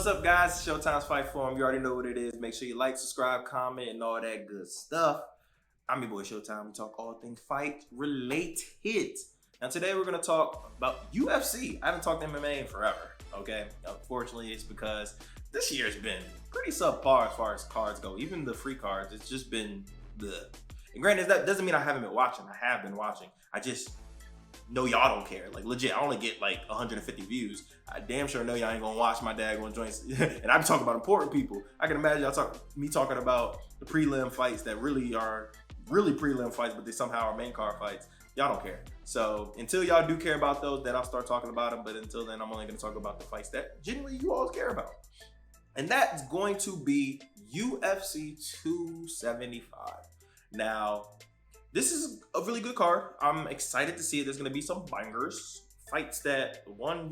What's up, guys? Showtime's Fight Forum. You already know what it is. Make sure you like, subscribe, comment, and all that good stuff. I'm your boy Showtime. We talk all things fight related. Now today we're gonna talk about UFC. I haven't talked MMA in forever. Okay, unfortunately, it's because this year's been pretty subpar as far as cards go. Even the free cards, it's just been the. And granted, that doesn't mean I haven't been watching. I have been watching. I just know y'all don't care. Like legit, I only get like 150 views. I damn sure know y'all ain't gonna watch my daggone joints. And I'm talking about important people. I can imagine y'all talking about the prelim fights that really are prelim fights, but they somehow are main card fights. Y'all don't care. So until y'all do care about those, then I'll start talking about them. But until then, I'm only gonna talk about the fights that genuinely you all care about. And that's going to be UFC 275. Now, this is a really good card. I'm excited to see it. There's going to be some bangers. Fights that, one,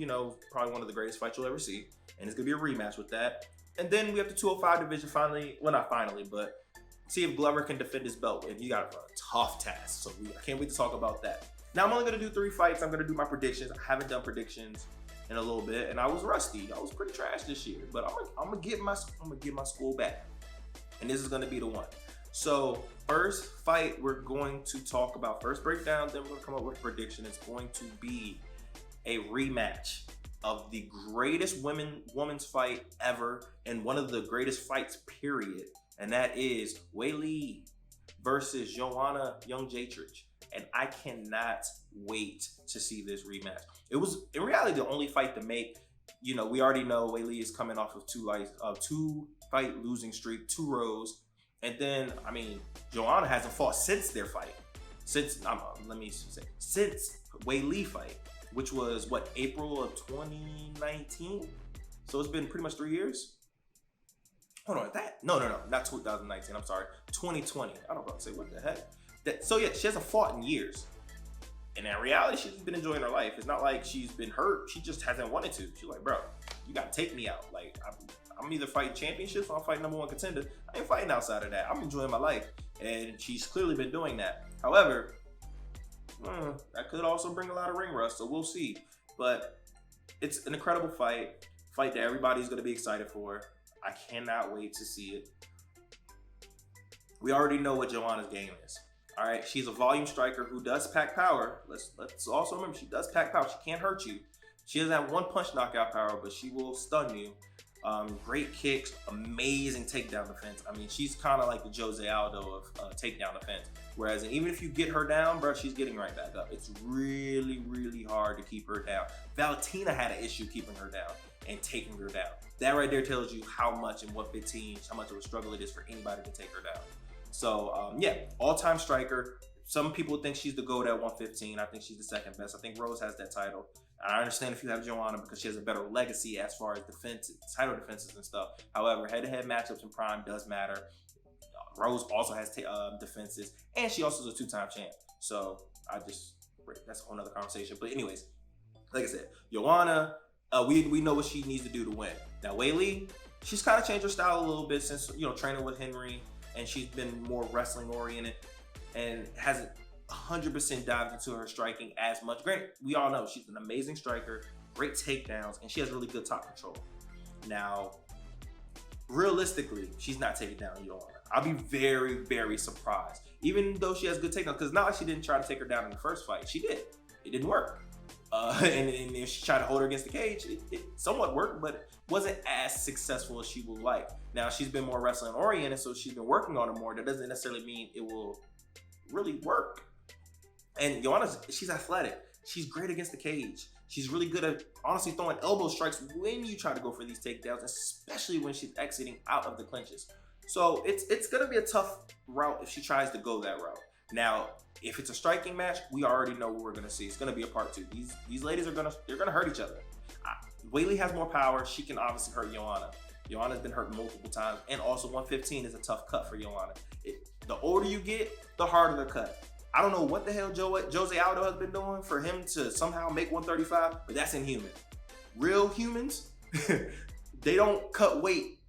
probably one of the greatest fights you'll ever see. And it's going to be a rematch with that. And then we have the 205 division finally. Well, not finally, but see if Glover can defend his belt. And you got a tough task. So I can't wait to talk about that. Now, I'm only going to do 3 fights. I'm going to do my predictions. I haven't done predictions in a little bit. And I was rusty. I was pretty trash this year. But I'm going to get my school back. And this is going to be the one. So first fight we're going to talk about, first breakdown, then we're going to come up with a prediction. It's going to be a rematch of the greatest women's fight ever and one of the greatest fights, period. And that is Weili versus Joanna Jędrzejczyk. And I cannot wait to see this rematch. It was, in reality, the only fight to make. We already know Weili is coming off of two fight losing streak, 2 rows. And then, Joanna hasn't fought since their fight. Since Weili fight, which was, April of 2019? So it's been pretty much 3 years? Hold on, No, not 2019, I'm sorry. 2020. I don't know what to say, what the heck? So yeah, she hasn't fought in years. And in reality, she's been enjoying her life. It's not like she's been hurt. She just hasn't wanted to. She's like, bro, you gotta take me out. Like, I'm either fighting championships or I'm fighting #1 contender. I ain't fighting outside of that. I'm enjoying my life. And she's clearly been doing that. However, that could also bring a lot of ring rust, so we'll see. But it's an incredible fight that everybody's going to be excited for. I cannot wait to see it. We already know what Joanna's game is. All right, she's a volume striker who does pack power. Let's also remember, she does pack power. She can't hurt you. She doesn't have one punch knockout power, but she will stun you. Great kicks, amazing takedown defense. She's kind of like the Jose Aldo of takedown defense. Whereas even if you get her down, bro, she's getting right back up. It's really, really hard to keep her down. Valentina had an issue keeping her down and taking her down. That right there tells you how much and what 15, how much of a struggle it is for anybody to take her down. So yeah, all-time striker. Some people think she's the GOAT at 115. I think she's the second best. I think Rose has that title. I understand if you have Joanna because she has a better legacy as far as title defenses and stuff. However, head-to-head matchups in Prime does matter. Rose also has defenses, and she also is a 2-time champ. So that's a whole nother conversation. But anyways, like I said, Joanna, we know what she needs to do to win. Now, Weili, she's kind of changed her style a little bit since training with Henry, and she's been more wrestling oriented and hasn't 100% dived into her striking as much. Granted, we all know she's an amazing striker, great takedowns, and she has really good top control. Now, realistically, she's not taking down Joanna. I'll be very, very surprised. Even though she has good takedowns, because not like she didn't try to take her down in the first fight. She did. It didn't work. And if she tried to hold her against the cage, it somewhat worked, but wasn't as successful as she would like. Now, she's been more wrestling oriented, so she's been working on it more. That doesn't necessarily mean it will really work. And Joanna, she's athletic. She's great against the cage. She's really good at honestly throwing elbow strikes when you try to go for these takedowns, especially when she's exiting out of the clinches. So it's gonna be a tough route if she tries to go that route. Now, if it's a striking match, we already know what we're gonna see. It's gonna be a part 2. These ladies are gonna hurt each other. Weili has more power. She can obviously hurt Joanna. Joanna's been hurt multiple times, and also 115 is a tough cut for Joanna. The older you get, the harder the cut. I don't know what the hell Jose Aldo has been doing for him to somehow make 135, but that's inhuman. Real humans, they don't cut weight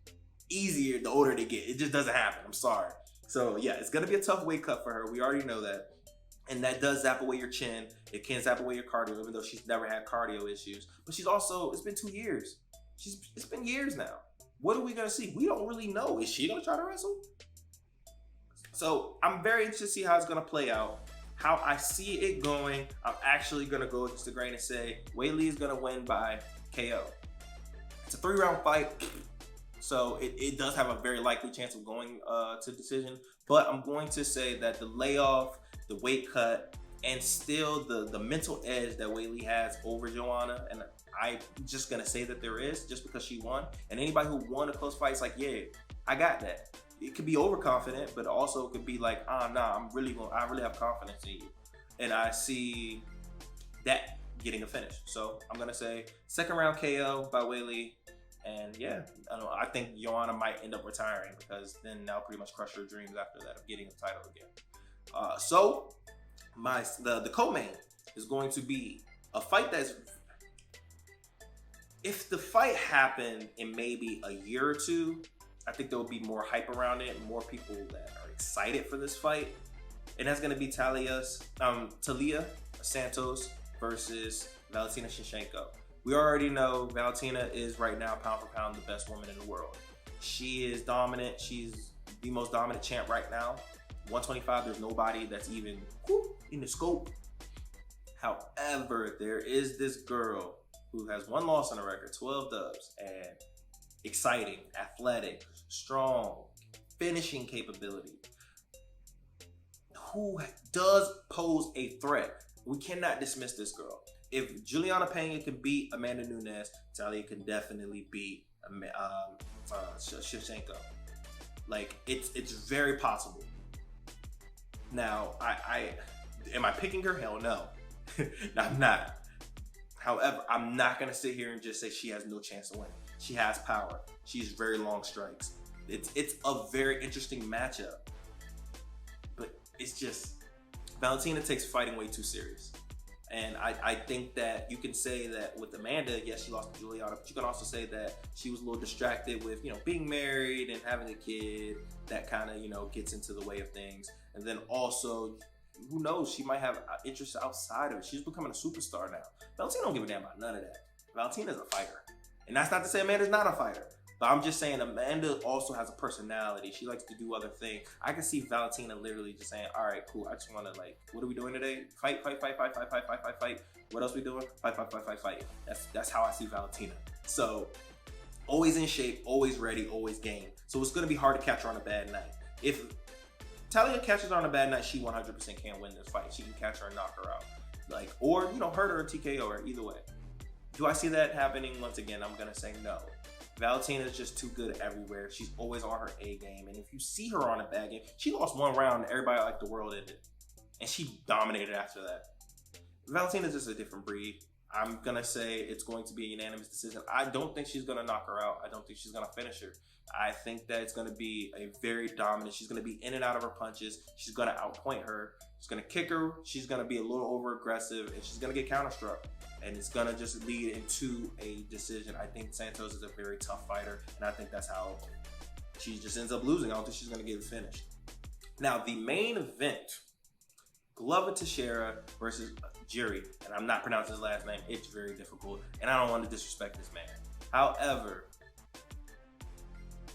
easier the older they get. It just doesn't happen. I'm sorry. So yeah, it's gonna be a tough weight cut for her. We already know that. And that does zap away your chin. It can zap away your cardio, even though she's never had cardio issues. But she's also, it's been 2 years. It's been years now. What are we gonna see? We don't really know. Is she gonna try to wrestle? So I'm very interested to see how it's gonna play out. How I see it going, I'm actually gonna go against the grain and say Wei is gonna win by KO. It's a 3-round fight, so it does have a very likely chance of going to decision. But I'm going to say that the layoff, the weight cut, and still the mental edge that Wei has over Joanna, and I'm just gonna say that there is, just because she won. And anybody who won a close fight is like, yeah, I got that. It could be overconfident, but also it could be like, nah, I really have confidence in you. And I see that getting a finish. So I'm gonna say 2nd round KO by Wei. And yeah, I think Joanna might end up retiring, because then that'll pretty much crush her dreams after that of getting a title again. So the co-main is going to be a fight that's, if the fight happened in maybe a year or two, I think there will be more hype around it and more people that are excited for this fight. And that's going to be Talia Santos versus Valentina Shevchenko. We already know Valentina is right now, pound for pound, the best woman in the world. She is dominant. She's the most dominant champ right now. 125, there's nobody that's even in the scope. However, there is this girl who has 1 loss on the record, 12 dubs, and exciting, athletic, strong, finishing capability, who does pose a threat. We cannot dismiss this girl. If Juliana Pena can beat Amanda Nunes, Talia can definitely beat Shevchenko. Like, it's very possible. Now, am I picking her? Hell no. I'm not. However, I'm not gonna sit here and just say she has no chance to win. She has power. She's very long strikes. It's a very interesting matchup. But it's just, Valentina takes fighting way too serious. And I think that you can say that with Amanda, yes, she lost to Juliana, but you can also say that she was a little distracted with, being married and having a kid. That kind of, gets into the way of things. And then also, who knows, she might have interests outside of it. She's becoming a superstar now. Valentina don't give a damn about none of that. Valentina's a fighter. And that's not to say Amanda's not a fighter. But I'm just saying Amanda also has a personality. She likes to do other things. I can see Valentina literally just saying, all right, cool. I just want to, what are we doing today? Fight. What else we doing? Fight. That's how I see Valentina. So always in shape, always ready, always game. So it's going to be hard to catch her on a bad night. If Talia catches her on a bad night, she 100% can't win this fight. She can catch her and knock her out. Or hurt her or TKO her, either way. Do I see that happening? Once again, I'm going to say no. Valentina is just too good everywhere. She's always on her A game. And if you see her on a bad game, she lost 1 round and everybody like the world ended. And she dominated after that. Valentina is just a different breed. I'm going to say it's going to be a unanimous decision. I don't think she's going to knock her out. I don't think she's going to finish her. I think that it's going to be a very dominant. She's going to be in and out of her punches. She's going to outpoint her. She's going to kick her. She's going to be a little over aggressive, and she's going to get counterstruck. And it's going to just lead into a decision. I think Santos is a very tough fighter, and I think that's how she just ends up losing. I don't think she's going to get it finished. Now, the main event, Glover Teixeira versus Jiri, and I'm not pronouncing his last name. It's very difficult, and I don't want to disrespect this man. However,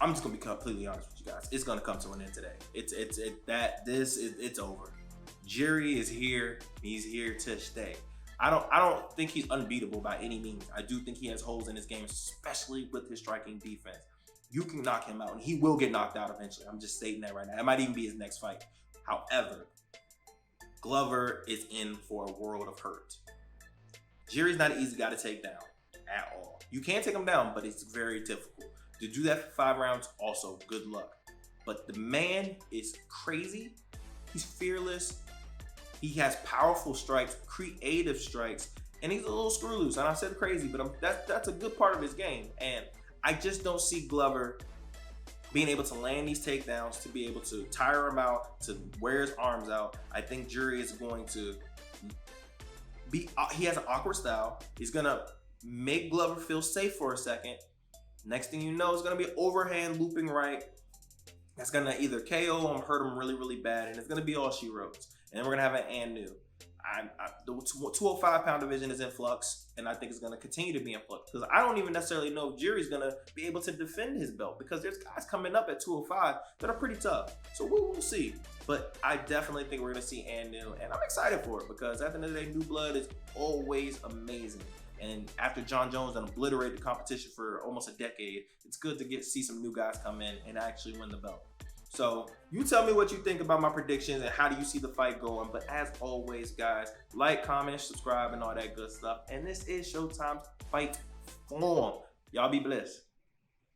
I'm just gonna be completely honest with you guys. It's gonna come to an end today. It's over. Jiri is here. He's here to stay. I don't think he's unbeatable by any means. I do think he has holes in his game, especially with his striking defense. You can knock him out, and he will get knocked out eventually. I'm just stating that right now. It might even be his next fight. However, Glover is in for a world of hurt. Jiri's not an easy guy to take down at all. You can take him down, but it's very difficult. To do that for 5 rounds, also, good luck. But the man is crazy. He's fearless. He has powerful strikes, creative strikes, and he's a little screw loose. And I said crazy, but that's a good part of his game. And I just don't see Glover being able to land these takedowns, to be able to tire him out, to wear his arms out. I think Jiri is going to be, he has an awkward style. He's going to make Glover feel safe for a second. Next thing you know, it's going to be overhand looping right. That's going to either KO him, hurt him really, really bad, and it's going to be all she wrote. And then we're going to have an and new. The 205 pound division is in flux, and I think it's going to continue to be in flux because I don't even necessarily know if Jerry's going to be able to defend his belt because there's guys coming up at 205 that are pretty tough. So we'll see. But I definitely think we're going to see Anu, and I'm excited for it because at the end of the day, new blood is always amazing. And after John Jones and obliterated the competition for almost a decade, it's good to see some new guys come in and actually win the belt. So you tell me what you think about my predictions and how do you see the fight going. But as always, guys, like, comment, subscribe, and all that good stuff. And this is Showtime's Fight Form. Y'all be blessed.